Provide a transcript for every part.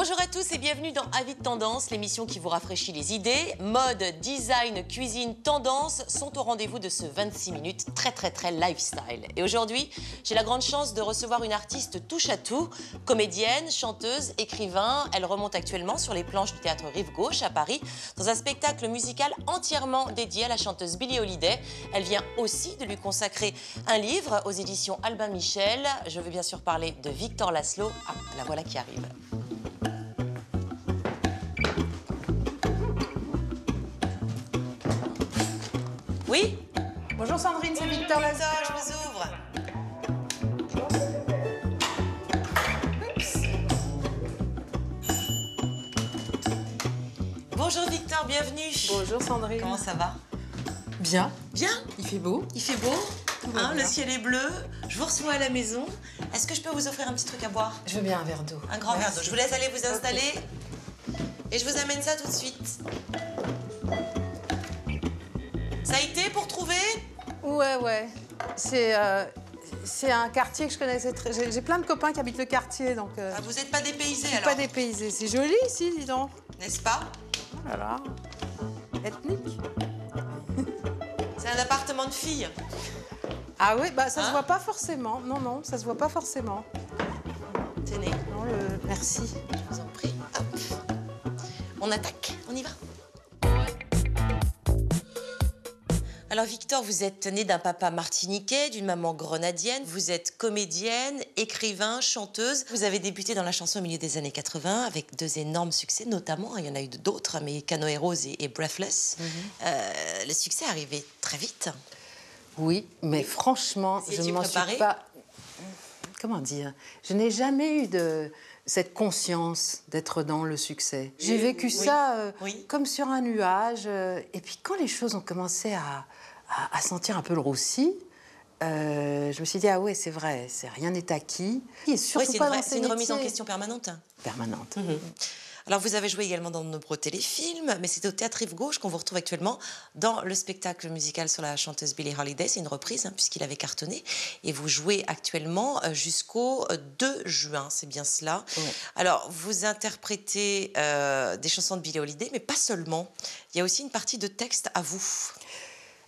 Bonjour à tous et bienvenue dans Avis de Tendance, l'émission qui vous rafraîchit les idées. Mode, design, cuisine, tendance sont au rendez-vous de ce 26 minutes très lifestyle. Et aujourd'hui, j'ai la grande chance de recevoir une artiste touche à tout, comédienne, chanteuse, écrivain. Elle remonte actuellement sur les planches du théâtre Rive Gauche à Paris dans un spectacle musical entièrement dédié à la chanteuse Billie Holiday. Elle vient aussi de lui consacrer un livre aux éditions Albin Michel. Je veux bien sûr parler de Victor Laszlo. Ah, la voilà qui arrive. Oui? Bonjour Sandrine, c'est Victor Laszlo. Je vous ouvre. Oups. Bonjour Victor, bienvenue. Bonjour Sandrine. Comment ça va? Bien. Bien? Il fait beau. Il fait beau? Hein, le ciel est bleu. Je vous reçois à la maison. Est-ce que je peux vous offrir un petit truc à boire? Je veux bien un verre d'eau. Un grand verre d'eau. Je vous laisse aller vous installer. Et je vous amène ça tout de suite. Ça a été pour trouver? Ouais. C'est un quartier que je connaissais très... J'ai plein de copains qui habitent le quartier, donc... Ah, vous n'êtes pas dépaysé alors? Pas dépaysé. C'est joli ici, dis donc. N'est-ce pas? Oh là là. Ethnique. C'est un appartement de filles. Ah oui, bah ça Hein? se voit pas forcément. Non, ça se voit pas forcément. Tenez. Non, merci. Je vous en prie. Hop. On attaque, on y va. Alors Victor, vous êtes né d'un papa martiniquais, d'une maman grenadienne. Vous êtes comédienne, écrivain, chanteuse. Vous avez débuté dans la chanson au milieu des années 80 avec deux énormes succès, notamment, il y en a eu d'autres, mais Canoë Rose et Breathless. Le succès est arrivé très vite. Oui, mais franchement, je ne m'en suis pas... Comment dire? Je n'ai jamais eu cette conscience d'être dans le succce. J'ai vécu ça comme sur un nuage. Et puis quand les choses ont commencé à sentir un peu le roussi, je me suis dit, ah ouais, c'est vrai, rien n'est acquis. Et surtout c'est une remise en question permanente. Permanente. Alors, vous avez joué également dans de nombreux téléfilms, mais c'est au Théâtre Rive Gauche qu'on vous retrouve actuellement dans le spectacle musical sur la chanteuse Billie Holiday. C'est une reprise, puisqu'il avait cartonné. Et vous jouez actuellement jusqu'au 2 juin, c'est bien cela. Oui. Alors, vous interprétez des chansons de Billie Holiday, mais pas seulement. Il y a aussi une partie de texte à vous.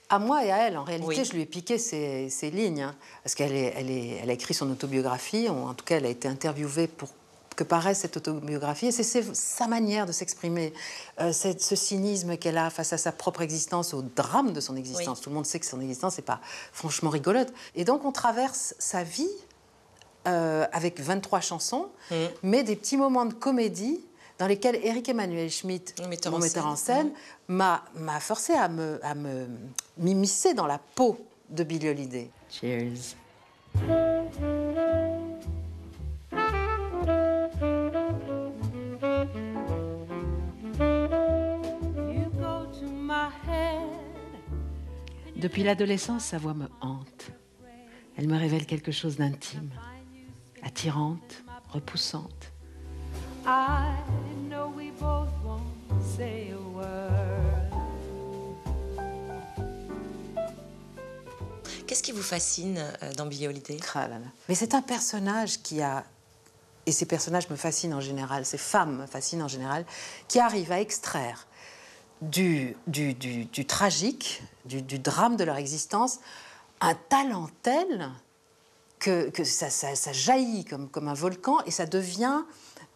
À moi et à elle. En réalité, je lui ai piqué ces lignes, parce qu'elle a écrit son autobiographie, ou en tout cas, elle a été interviewée pour que paraisse cette autobiographie. Et c'est sa manière de s'exprimer, ce cynisme qu'elle a face à sa propre existence, au drame de son existence. Tout le monde sait que son existence n'est pas franchement rigolote. Et donc, on traverse sa vie avec 23 chansons, mais des petits moments de comédie dans lesquels Éric Emmanuel Schmitt, mon metteur en scène, m'a forcé à m'immiscer dans la peau de Billie Holiday. Cheers. Depuis l'adolescence, sa voix me hante. Elle me révèle quelque chose d'intime, attirante, repoussante. Qu'est-ce qui vous fascine dans Billie Holiday? Mais c'est un personnage qui a... Et ces personnages me fascinent en général, ces femmes me fascinent en général, qui arrivent à extraire du tragique, du drame de leur existence, un talent tel que ça jaillit comme un volcan et ça devient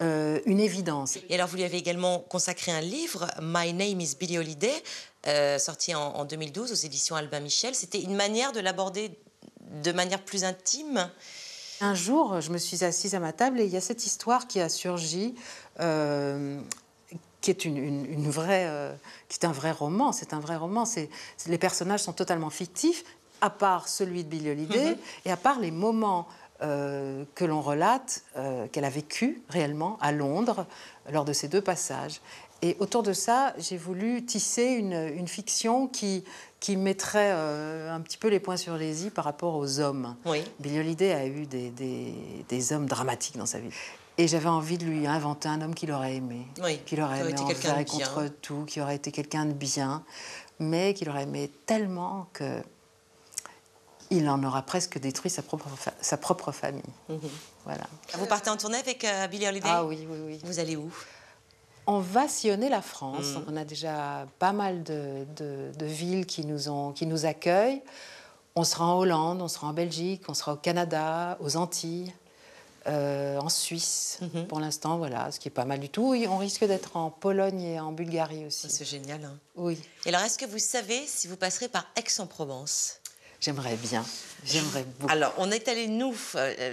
une évidence. Et alors, vous lui avez également consacré un livre, My Name is Billie Holiday, sorti en 2012 aux éditions Albin Michel. C'était une manière de l'aborder de manière plus intime. Un jour, je me suis assise à ma table et il y a cette histoire qui a surgi, qui est qui est un vrai roman. C'est un vrai roman. Les personnages sont totalement fictifs, à part celui de Billie Holiday et à part les moments que l'on relate, qu'elle a vécu réellement à Londres lors de ces 2 passages. Et autour de ça, j'ai voulu tisser une fiction qui mettrait un petit peu les points sur les i par rapport aux hommes. Billie Holiday a eu des hommes dramatiques dans sa vie. Et j'avais envie de lui inventer un homme qu'il aurait aimé. Qu'il aurait aimé envers et contre tout, qui aurait été quelqu'un de bien, mais qu'il aurait aimé tellement que... il en aura presque détruit sa propre famille. Voilà. Vous partez en tournée avec Billie Holiday? Ah oui, oui, oui. Vous allez où? On va sillonner la France. On a déjà pas mal de villes qui nous accueillent. On sera en Hollande, on sera en Belgique, on sera au Canada, aux Antilles, en Suisse. Pour l'instant, voilà, ce qui est pas mal du tout. Et on risque d'être en Pologne et en Bulgarie aussi. C'est génial. Hein. Oui. Et alors, est-ce que vous savez si vous passerez par Aix-en-Provence? J'aimerais bien. J'aimerais beaucoup. Alors, on est allé, nous,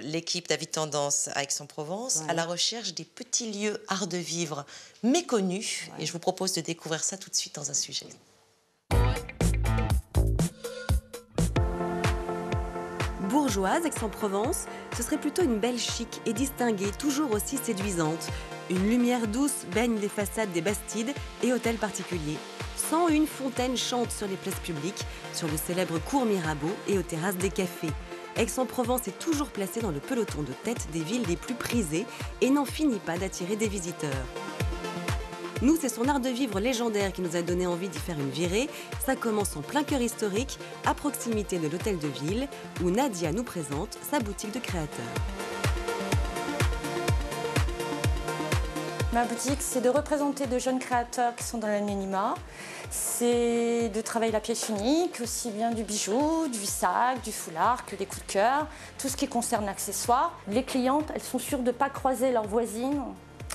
l'équipe David Tendance à Aix-en-Provence, à la recherche des petits lieux art de vivre méconnus. Et je vous propose de découvrir ça tout de suite dans un sujet. Bourgeoise, Aix-en-Provence, ce serait plutôt une belle chic et distinguée, toujours aussi séduisante. Une lumière douce baigne les façades des Bastides et hôtels particuliers. 101 fontaines chantent sur les places publiques, sur le célèbre cours Mirabeau et aux terrasses des cafés. Aix-en-Provence est toujours placée dans le peloton de tête des villes les plus prisées et n'en finit pas d'attirer des visiteurs. Nous, c'est son art de vivre légendaire qui nous a donné envie d'y faire une virée. Ça commence en plein cœur historique, à proximité de l'hôtel de ville, où Nadia nous présente sa boutique de créateurs. Ma boutique, c'est de représenter de jeunes créateurs qui sont dans l'anonymat. C'est de travailler la pièce unique, aussi bien du bijou, du sac, du foulard, que des coups de cœur, tout ce qui concerne l'accessoire. Les clientes, elles sont sûres de ne pas croiser leurs voisines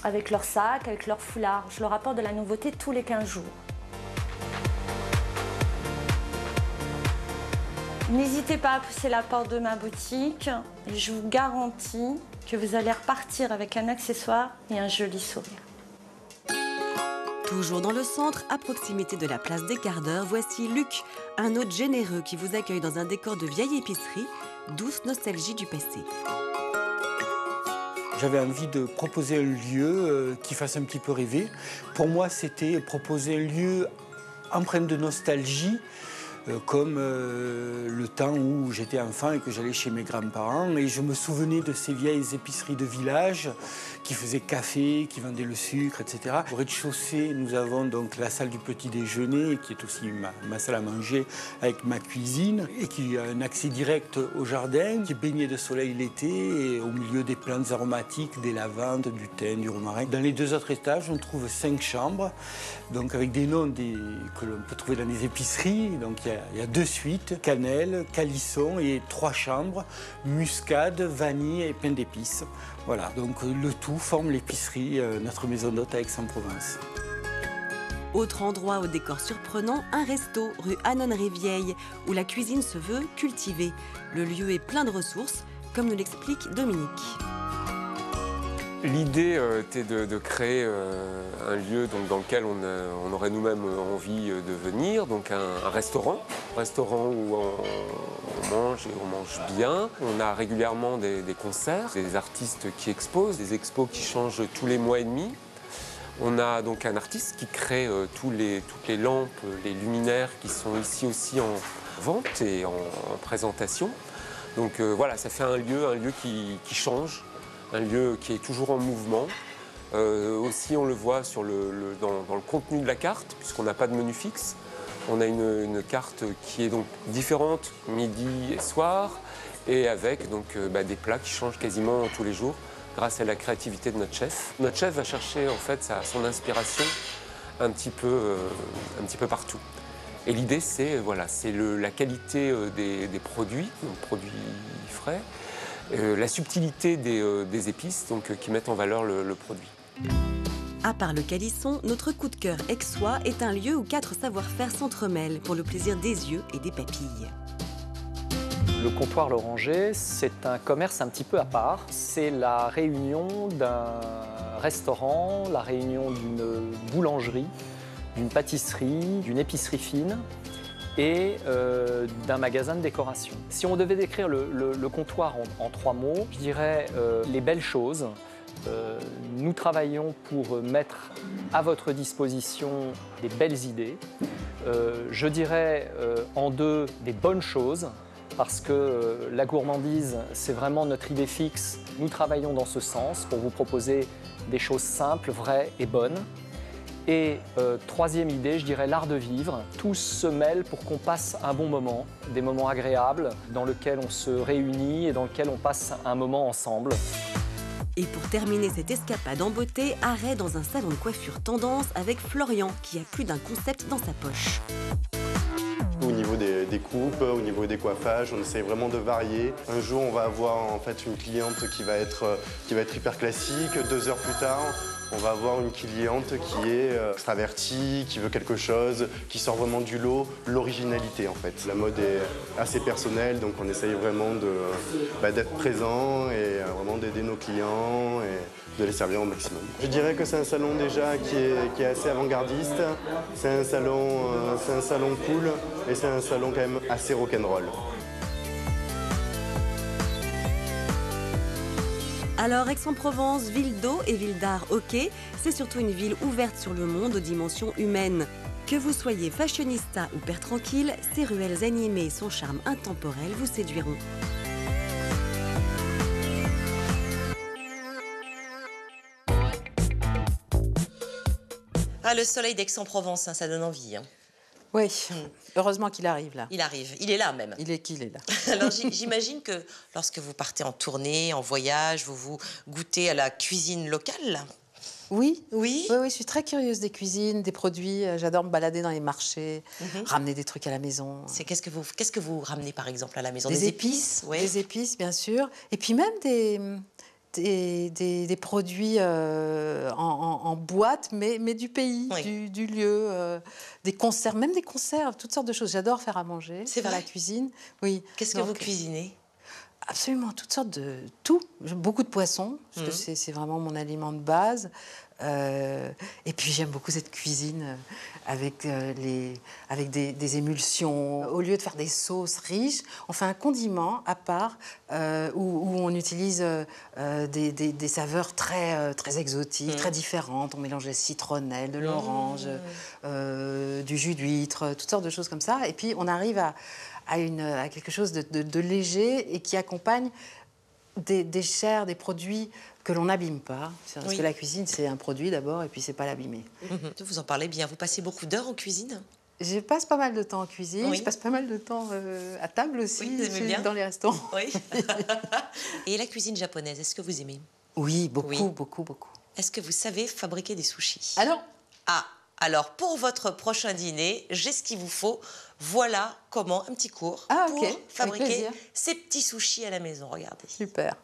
avec leur sac, avec leur foulard. Je leur apporte de la nouveauté tous les 15 jours. N'hésitez pas à pousser la porte de ma boutique. Je vous garantis que vous allez repartir avec un accessoire et un joli sourire. Toujours dans le centre, à proximité de la place des quarts d'heure, voici Luc, un hôte généreux qui vous accueille dans un décor de vieille épicerie, douce nostalgie du passé. J'avais envie de proposer un lieu qui fasse un petit peu rêver. Pour moi, c'était proposer un lieu empreint de nostalgie, comme le temps où j'étais enfant et que j'allais chez mes grands-parents. Et je me souvenais de ces vieilles épiceries de village qui faisaient café, qui vendaient le sucre, etc. Au rez-de-chaussée, nous avons donc la salle du petit déjeuner, qui est aussi ma salle à manger, avec ma cuisine, et qui a un accès direct au jardin, qui est baigné de soleil l'été, et au milieu des plantes aromatiques, des lavandes, du thym, du romarin. Dans les 2 autres étages, on trouve 5 chambres, donc avec des noms que l'on peut trouver dans les épiceries. Donc il y a 2 suites, cannelle, calisson, et 3 chambres, muscade, vanille et pain d'épices. Voilà, donc le tout forme l'épicerie, notre maison d'hôte à Aix-en-Provence. Autre endroit au décor surprenant, un resto rue Annonnerie-Vieille, où la cuisine se veut cultivée. Le lieu est plein de ressources, comme nous l'explique Dominique. L'idée était de créer un lieu dans lequel on aurait nous-mêmes envie de venir, donc un restaurant où on mange et on mange bien. On a régulièrement des concerts, des artistes qui exposent, des expos qui changent tous les mois et demi. On a donc un artiste qui crée toutes les lampes, les luminaires qui sont ici aussi en vente et en présentation. Donc voilà, ça fait un lieu qui change. Un lieu qui est toujours en mouvement. Aussi, on le voit dans le contenu de la carte, puisqu'on n'a pas de menu fixe. On a une carte qui est donc différente midi et soir, et avec donc, des plats qui changent quasiment tous les jours, grâce à la créativité de notre chef. Notre chef va chercher en fait son inspiration un petit peu partout. Et l'idée, c'est la qualité des produits frais, la subtilité des épices qui mettent en valeur le produit. À part le calisson, notre coup de cœur aixois est un lieu où 4 savoir-faire s'entremêlent pour le plaisir des yeux et des papilles. Le comptoir L'Oranger, c'est un commerce un petit peu à part. C'est la réunion d'un restaurant, la réunion d'une boulangerie, d'une pâtisserie, d'une épicerie fine et d'un magasin de décoration. Si on devait décrire le comptoir en 3 mots, je dirais les belles choses. Nous travaillons pour mettre à votre disposition des belles idées. Je dirais en 2 des bonnes choses, parce que la gourmandise, c'est vraiment notre idée fixe. Nous travaillons dans ce sens pour vous proposer des choses simples, vraies et bonnes. Et troisième idée, je dirais l'art de vivre. Tout se mêle pour qu'on passe un bon moment, des moments agréables dans lesquels on se réunit et dans lesquels on passe un moment ensemble. Et pour terminer cette escapade en beauté, arrêt dans un salon de coiffure tendance avec Florian qui a plus d'un concept dans sa poche. Au niveau des coupes, au niveau des coiffages, on essaye vraiment de varier. Un jour, on va avoir en fait une cliente qui va être hyper classique. 2 heures plus tard, on va avoir une cliente qui est extravertie, qui veut quelque chose, qui sort vraiment du lot, l'originalité en fait. La mode est assez personnelle, donc on essaye vraiment d'être présent et vraiment d'aider nos clients et de les servir au maximum. Je dirais que c'est un salon déjà qui est assez avant-gardiste, c'est un salon cool et c'est un salon quand même assez rock'n'roll. Alors Aix-en-Provence, ville d'eau et ville d'art, ok, c'est surtout une ville ouverte sur le monde aux dimensions humaines. Que vous soyez fashionista ou père tranquille, ses ruelles animées et son charme intemporel vous séduiront. Ah, le soleil d'Aix-en-Provence, hein, ça donne envie. Hein. Oui, heureusement qu'il arrive là. Il arrive, il est là même. Il est là. Alors j'imagine que lorsque vous partez en tournée, en voyage, vous goûtez à la cuisine locale. Oui. Oui. Oui, je suis très curieuse des cuisines, des produits. J'adore me balader dans les marchés, ramener des trucs à la maison. Qu'est-ce que vous ramenez par exemple à la maison? Des épices, oui. Des épices, bien sûr. Et puis même des produits en boîte, mais du pays, oui. du lieu, des conserves, même des conserves, toutes sortes de choses. J'adore faire à manger, faire la cuisine. Oui. Qu'est-ce que vous cuisinez? Absolument, toutes sortes de tout. Beaucoup de poissons, parce que c'est vraiment mon aliment de base. Et puis j'aime beaucoup cette cuisine avec des émulsions. Au lieu de faire des sauces riches, on fait un condiment à part où on utilise des saveurs très exotiques, très différentes. On mélange des citronnelles, de l'orange, du jus d'huître, toutes sortes de choses comme ça. Et puis on arrive à quelque chose de léger et qui accompagne des chairs, des produits que l'on n'abîme pas. Parce que la cuisine, c'est un produit d'abord et puis c'est pas l'abîmer. Vous en parlez bien. Vous passez beaucoup d'heures en cuisine? Je passe pas mal de temps en cuisine, je passe pas mal de temps à table aussi, dans les restaurants. Oui. Et la cuisine japonaise, est-ce que vous aimez? Oui, beaucoup. Est-ce que vous savez fabriquer des sushis? Alors, pour votre prochain dîner, j'ai ce qu'il vous faut. Voilà comment, un petit cours pour fabriquer ces petits sushis à la maison. Regardez. Super.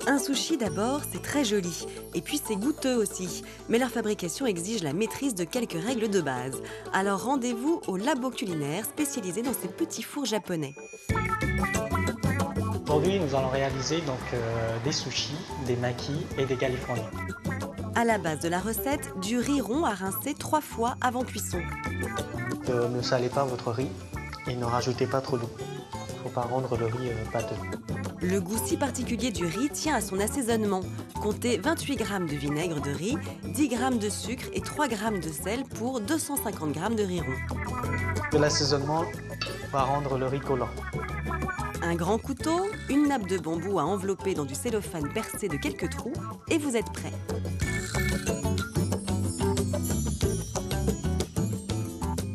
Un sushi d'abord, c'est très joli. Et puis c'est goûteux aussi. Mais leur fabrication exige la maîtrise de quelques règles de base. Alors rendez-vous au labo culinaire spécialisé dans ces petits fours japonais. Aujourd'hui, nous allons réaliser des sushis, des makis et des californiens. À la base de la recette, du riz rond à rincer 3 fois avant cuisson. Ne salez pas votre riz et ne rajoutez pas trop d'eau. Il ne faut pas rendre le riz pâteux. Le goût si particulier du riz tient à son assaisonnement. Comptez 28 g de vinaigre de riz, 10 g de sucre et 3 g de sel pour 250 g de riz rond. L'assaisonnement va rendre le riz collant. Un grand couteau, une nappe de bambou à envelopper dans du cellophane percé de quelques trous et vous êtes prêts.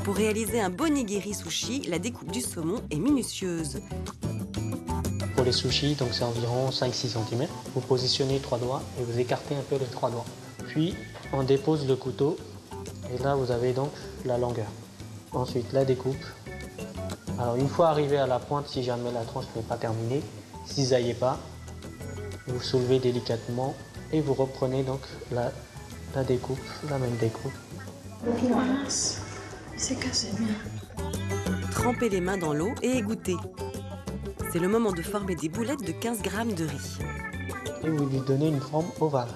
Pour réaliser un bon nigiri sushi, la découpe du saumon est minutieuse. Pour les sushis, c'est environ 5-6 cm. Vous positionnez 3 doigts et vous écartez un peu les 3 doigts. Puis on dépose le couteau et là vous avez donc la longueur. Ensuite la découpe. Alors une fois arrivé à la pointe, si jamais la tranche n'est pas terminée, cisaillez pas, vous soulevez délicatement et vous reprenez donc la découpe, la même découpe. C'est cassé bien. Trempez les mains dans l'eau et égouttez. C'est le moment de former des boulettes de 15 g de riz. Et vous lui donnez une forme ovale.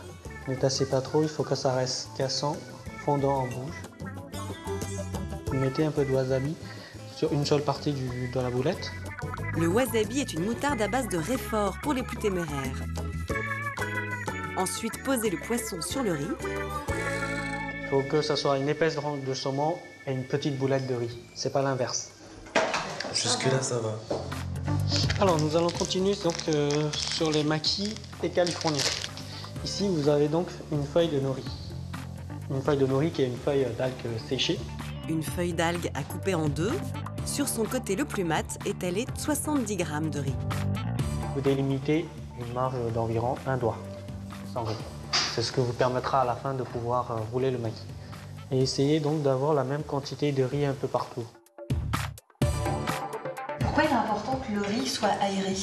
Ne tassez pas trop, il faut que ça reste cassant, fondant en bouche. Vous mettez un peu de wasabi sur une seule partie de la boulette. Le wasabi est une moutarde à base de réfort pour les plus téméraires. Ensuite, posez le poisson sur le riz. Il faut que ça soit une épaisse tranche de saumon et une petite boulette de riz. C'est pas l'inverse. Jusque-là, ça va. Alors, nous allons continuer sur les makis et californiens. Ici, vous avez donc une feuille de nori. Une feuille de nori qui est une feuille d'algue séchée. Une feuille d'algue à couper en deux. Sur son côté le plus mat, étalé 70 g de riz. Vous délimitez une marge d'environ 1 doigt, sans riz. C'est ce que vous permettra à la fin de pouvoir rouler le maquis. Et essayez donc d'avoir la même quantité de riz un peu partout. Pourquoi il est important que le riz soit aéré?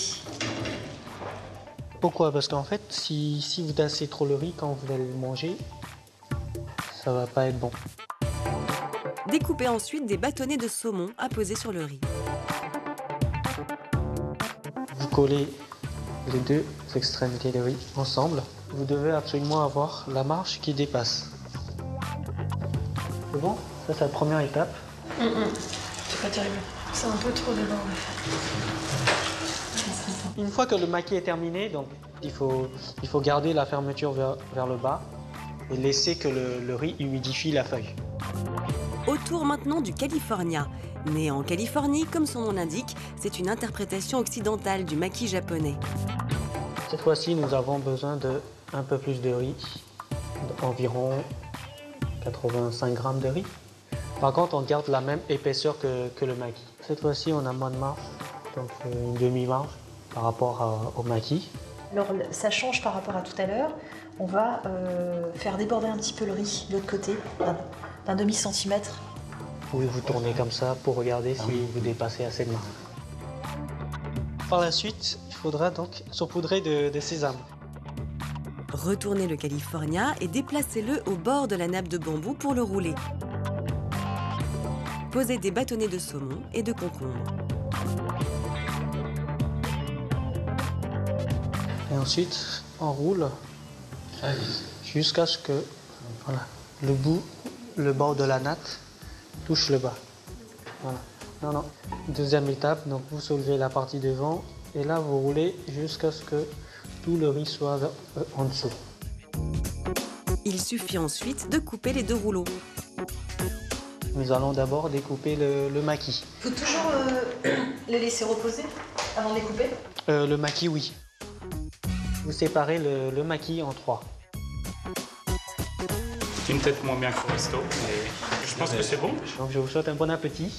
Pourquoi? Parce qu'en fait, si vous tassez trop le riz quand vous allez le manger, ça va pas être bon. Découpez ensuite des bâtonnets de saumon à poser sur le riz. Vous collez les deux extrémités de riz ensemble. Vous devez absolument avoir la marge qui dépasse. C'est bon? Ça, c'est la première étape. C'est pas terrible. C'est un peu trop dedans. Une fois que le maquis est terminé, donc, il faut garder la fermeture vers le bas et laisser que le riz humidifie la feuille. Autour maintenant du California. Né en Californie, comme son nom l'indique, c'est une interprétation occidentale du maquis japonais. Cette fois-ci, nous avons besoin de un peu plus de riz, environ 85 g de riz. Par contre, on garde la même épaisseur que le maquis. Cette fois-ci, on a moins de marge, donc une demi-marge par rapport au maquis. Alors ça change par rapport à tout à l'heure. On va faire déborder un petit peu le riz de l'autre côté, d'un demi-centimètre. Vous pouvez vous tourner comme ça pour regarder si vous dépassez assez de marge. Par la suite, il faudra donc saupoudrer de sésame. Retournez le California et déplacez-le au bord de la nappe de bambou pour le rouler. Posez des bâtonnets de saumon et de concombre. Et ensuite, on roule jusqu'à ce que voilà, le bord de la natte touche le bas. Voilà. Non. Deuxième étape, donc vous soulevez la partie devant et là vous roulez jusqu'à ce que tout le riz soit en dessous. Il suffit ensuite de couper les deux rouleaux. Nous allons d'abord découper le maquis. Il faut toujours le laisser reposer avant de les couper? Le maquis, oui. Vous séparez le maquis en 3. C'est peut-être moins bien qu'au resto, mais je pense que c'est bon. Donc je vous souhaite un bon appétit.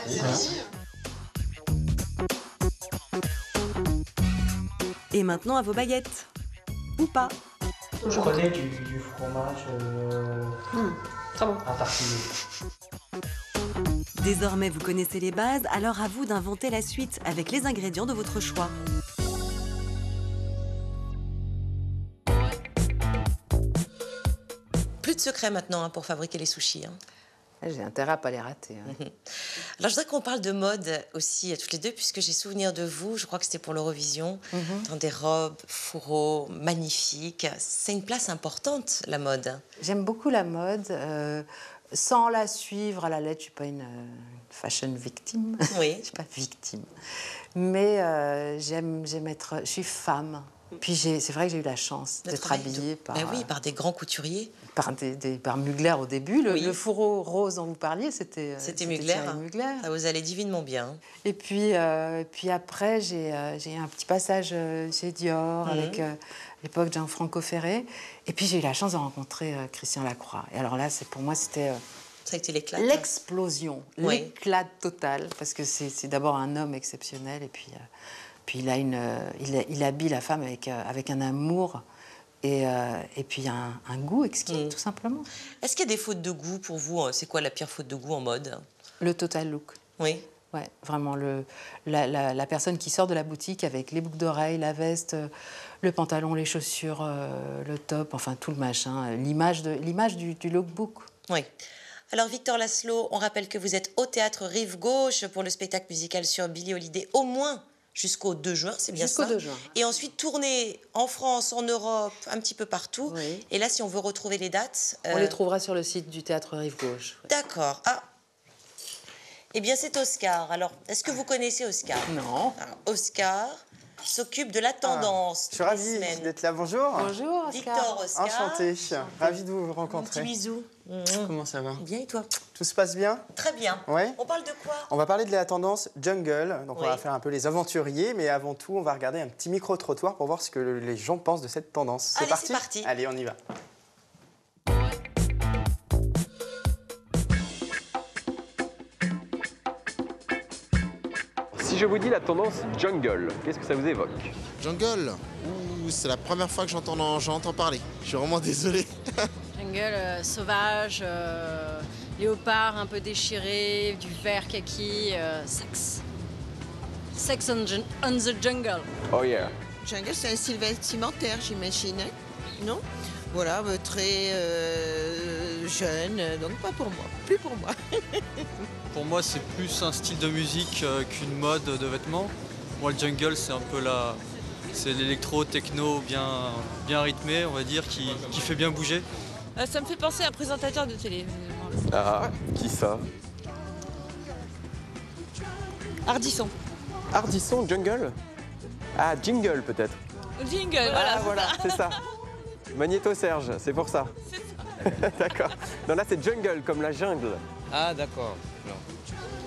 Merci. Et maintenant à vos baguettes. Ou pas. Prenez du fromage à tartiner. Désormais vous connaissez les bases, alors à vous d'inventer la suite avec les ingrédients de votre choix. Plus de secret maintenant pour fabriquer les sushis. J'ai intérêt à pas les rater. Alors, je voudrais qu'on parle de mode aussi, toutes les deux, puisque j'ai souvenir de vous, je crois que c'était pour l'Eurovision, dans des robes, fourreaux magnifiques. C'est une place importante, la mode. J'aime beaucoup la mode. Sans la suivre à la lettre, je ne suis pas une fashion victime. Oui. Je ne suis pas victime. Mais j'aime être... Je suis femme. Puis c'est vrai que j'ai eu la chance d'être habillée par... par des grands couturiers. Par Mugler au début. Le fourreau rose dont vous parliez, c'était Mugler. Mugler. Ça vous allait divinement bien. Et puis après, j'ai eu un petit passage chez Dior avec l'époque Gianfranco Ferré. Et puis j'ai eu la chance de rencontrer Christian Lacroix. Et alors là, pour moi, c'était... Ça a été l'éclat. L'explosion, l'éclat total. Parce que c'est d'abord un homme exceptionnel. Et puis il habille la femme avec un amour et puis un goût exquis, tout simplement. Est-ce qu'il y a des fautes de goût pour vous? C'est quoi la pire faute de goût en mode? Le total look. Oui. Ouais, vraiment, la personne qui sort de la boutique avec les boucles d'oreilles, la veste, le pantalon, les chaussures, le top, enfin tout le machin, l'image du lookbook. Oui. Alors, Victor Laszlo, on rappelle que vous êtes au Théâtre Rive Gauche pour le spectacle musical sur Billie Holiday, au moins jusqu'au 2 juin, c'est bien ça? Jusqu'au 2 juin. Et ensuite, tourner en France, en Europe, un petit peu partout. Oui. Et là, si on veut retrouver les dates... On les trouvera sur le site du Théâtre Rive Gauche. Ouais. D'accord. Ah. Eh bien, c'est Oscar. Alors, est-ce que vous connaissez Oscar? Non. Alors, Oscar, qui s'occupe de la tendance. Je suis ravi d'être là. Bonjour. Bonjour, Oscar. Victor, Oscar. Enchanté. Ravi de vous rencontrer. Un petit bisou. Comment ça va? Bien et toi? Tout se passe bien? Très bien. Ouais. On parle de quoi? On va parler de la tendance jungle. Donc on Oui. va faire un peu les aventuriers, mais avant tout, on va regarder un petit micro-trottoir pour voir ce que les gens pensent de cette tendance. Allez, c'est parti. Allez, on y va. Si je vous dis la tendance jungle, qu'est-ce que ça vous évoque? Jungle? Ouh, c'est la première fois que j'entends parler. Je suis vraiment désolé. Jungle sauvage, léopard un peu déchiré, du vert kaki, sexe. Sex on the jungle. Oh yeah. Jungle, c'est un style vestimentaire, j'imagine. Non? Voilà, très jeune, donc pas pour moi, plus pour moi. Pour moi, c'est plus un style de musique qu'une mode de vêtements. Moi, le jungle, c'est un peu c'est l'électro, techno bien rythmé, on va dire, qui fait bien bouger. Ça me fait penser à un présentateur de télé. Ah, qui ça? Ardisson. Ardisson, jungle? Ah, jingle peut-être. Jingle, voilà, c'est ça. Magnéto Serge, c'est pour ça. D'accord. Non, là, c'est jungle, comme la jungle. Ah, d'accord.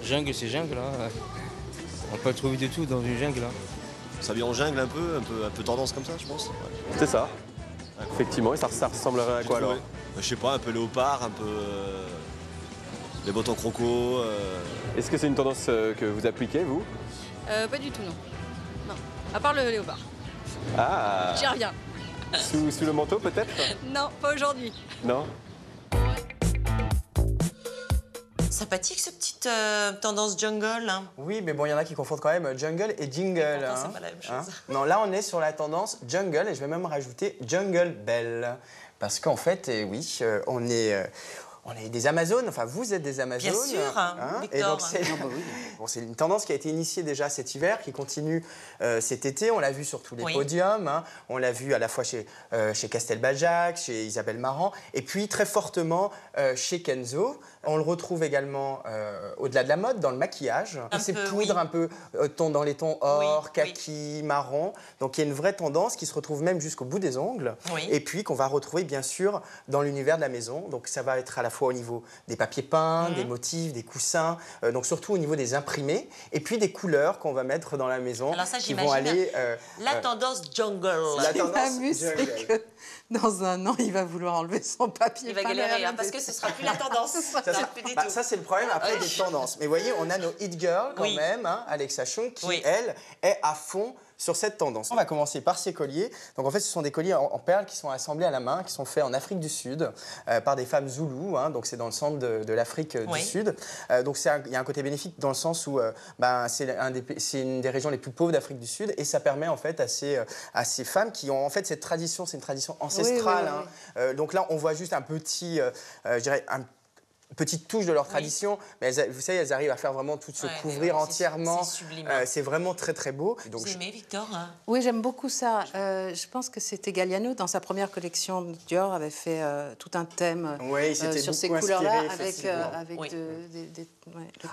Jungle, c'est jungle. Hein. On peut trouver de tout dans une jungle. Hein. Ça vient en jungle un peu tendance comme ça, je pense. Ouais. C'est ça. Effectivement, et ça ressemblerait à quoi alors? Je sais pas, un peu léopard, un peu les bottes en croco. Est-ce que c'est une tendance que vous appliquez, vous? Pas du tout, non. Non, à part le léopard. Ah. J'y reviens. Sous le manteau, peut-être? Non, pas aujourd'hui. Non. Sympathique, ce petite tendance jungle. Hein. Oui, mais bon, il y en a qui confondent quand même jungle et jingle. Pourtant, c'est pas la même chose. Non, là, on est sur la tendance jungle et je vais même rajouter jungle bell. Parce qu'en fait, oui, on est des Amazones, enfin vous êtes des Amazones. Bien sûr, Victor. Et donc c'est une tendance qui a été initiée déjà cet hiver, qui continue cet été. On l'a vu sur tous les podiums, hein. On l'a vu à la fois chez Castelbajac, chez Isabelle Marant, et puis très fortement chez Kenzo. On le retrouve également au-delà de la mode, dans le maquillage. Ces poudres un peu dans les tons or, kaki, marron. Donc il y a une vraie tendance qui se retrouve même jusqu'au bout des ongles. Oui. Et puis qu'on va retrouver bien sûr dans l'univers de la maison. Donc ça va être à la fois au niveau des papiers peints, des motifs, des coussins, donc surtout au niveau des imprimés, et puis des couleurs qu'on va mettre dans la maison. Alors ça, qui vont aller, la tendance jungle. La tendance jungle. C'est que dans un an, il va vouloir enlever son papier. Il va galérer, parce que ce ne sera plus la tendance. Ça, c'est le problème après des tendances. Mais vous voyez, on a nos hit girls quand même, hein, Alexa Chung, qui, elle, est à fond sur cette tendance. On va commencer par ces colliers. Donc en fait, ce sont des colliers en perles qui sont assemblés à la main, qui sont faits en Afrique du Sud par des femmes zoulous. Hein, donc c'est dans le centre de l'Afrique du Sud. Donc il y a un côté bénéfique dans le sens où c'est une des régions les plus pauvres d'Afrique du Sud et ça permet en fait à ces femmes qui ont en fait cette tradition, c'est une tradition ancestrale. Hein. Donc là, on voit juste un petit, je dirais, petite touche de leur tradition, mais vous savez, elles arrivent à faire vraiment tout se couvrir entièrement. C'est sublime. C'est vraiment très très beau. Donc, vous aimez, Victor? Oui, j'aime beaucoup ça. Je pense que c'était Galliano, dans sa première collection, Dior avait fait tout un thème sur ces couleurs-là, avec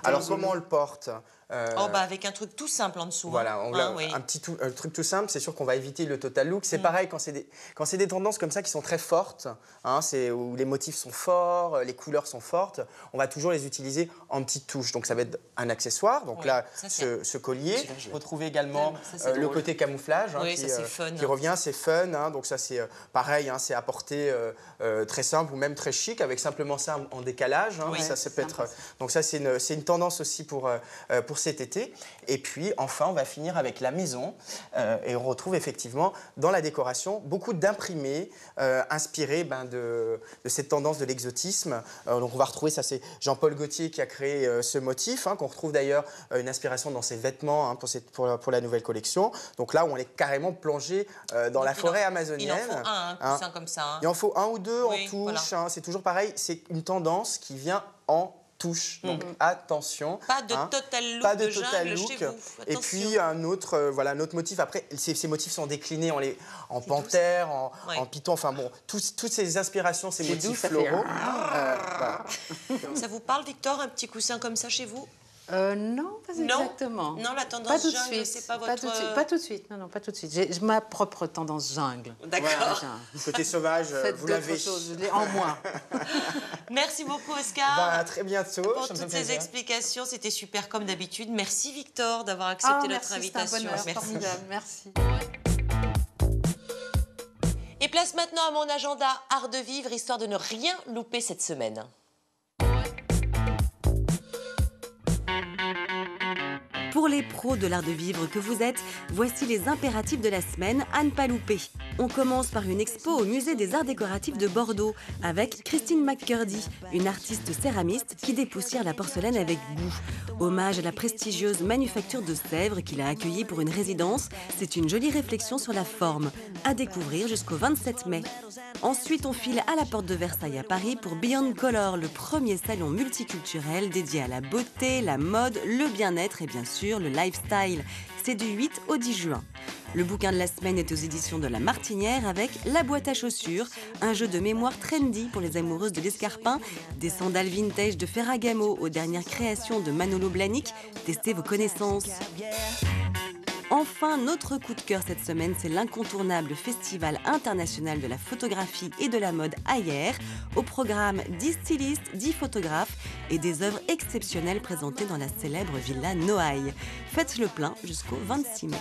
alors comment on le porte? Avec un truc tout simple en dessous. Voilà, un truc tout simple, c'est sûr qu'on va éviter le total look. C'est pareil quand c'est des tendances comme ça qui sont très fortes, hein, où les motifs sont forts, les couleurs sont fortes, on va toujours les utiliser en petites touches. Donc ça va être un accessoire, donc là, ce collier. Vous retrouvez également le côté camouflage qui revient, c'est fun. Hein, donc ça c'est pareil, hein, c'est à porter très simple ou même très chic, avec simplement ça en décalage. Hein, ça peut être, donc ça c'est une tendance aussi pour cet été. Et puis enfin on va finir avec la maison et on retrouve effectivement dans la décoration beaucoup d'imprimés inspirés de cette tendance de l'exotisme. Donc on va retrouver, ça c'est Jean-Paul Gaultier qui a créé ce motif, hein, qu'on retrouve d'ailleurs une inspiration dans ses vêtements, hein, pour la nouvelle collection. Donc là où on est carrément plongé dans la forêt amazonienne. Il en faut un coussin comme ça. Hein. Il en faut un ou deux en touche, voilà. Hein, c'est toujours pareil, c'est une tendance qui vient en touche. Donc attention. Pas de total look de jungle chez vous. Et puis un autre motif. Après, ces motifs sont déclinés en panthère, en python. Enfin bon, toutes ces inspirations, ces motifs floraux. Ça vous parle, Victor, un petit coussin comme ça chez vous? Non, pas exactement. Non, la tendance pas tout de jungle, suite. c'est pas votre... Pas tout de suite, non, pas tout de suite. J'ai ma propre tendance jungle. D'accord. Voilà, côté sauvage, vous l'avez. Je l'ai en moi. Merci beaucoup, Oscar. À très bientôt. Pour toutes ces explications, c'était super comme d'habitude. Merci, Victor, d'avoir accepté notre invitation. C'est un bonheur, formidable, merci. Et place maintenant à mon agenda Art de vivre, histoire de ne rien louper cette semaine. Pour les pros de l'art de vivre que vous êtes, voici les impératifs de la semaine à ne pas louper. On commence par une expo au Musée des Arts Décoratifs de Bordeaux avec Christine McCurdy, une artiste céramiste qui dépoussière la porcelaine avec goût. Hommage à la prestigieuse manufacture de Sèvres qu'il a accueillie pour une résidence, c'est une jolie réflexion sur la forme, à découvrir jusqu'au 27 mai. Ensuite, on file à la porte de Versailles à Paris pour Beyond Color, le premier salon multiculturel dédié à la beauté, la mode, le bien-être et bien sûr le lifestyle. C'est du 8 au 10 juin. Le bouquin de la semaine est aux éditions de La Martinière avec La boîte à chaussures, un jeu de mémoire trendy pour les amoureuses de l'escarpin, des sandales vintage de Ferragamo aux dernières créations de Manolo Blahnik. Testez vos connaissances. Enfin, notre coup de cœur cette semaine, c'est l'incontournable Festival international de la photographie et de la mode Ayer, au programme 10 stylistes, 10 photographes et des œuvres exceptionnelles présentées dans la célèbre Villa Noailles. Faites le plein jusqu'au 26 mai.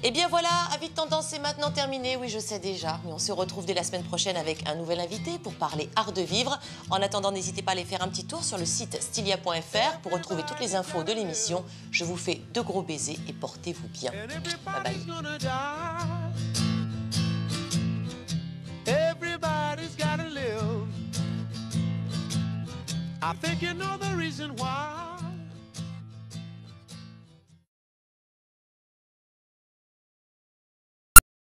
Et bien voilà, Avis de tendance, c'est maintenant terminé. Oui, je sais déjà, mais on se retrouve dès la semaine prochaine avec un nouvel invité pour parler art de vivre. En attendant, n'hésitez pas à aller faire un petit tour sur le site stylia.fr pour retrouver toutes les infos de l'émission. Je vous fais de gros baisers et portez-vous bien. Bye bye. Everybody's gotta live. I think you know the reason why.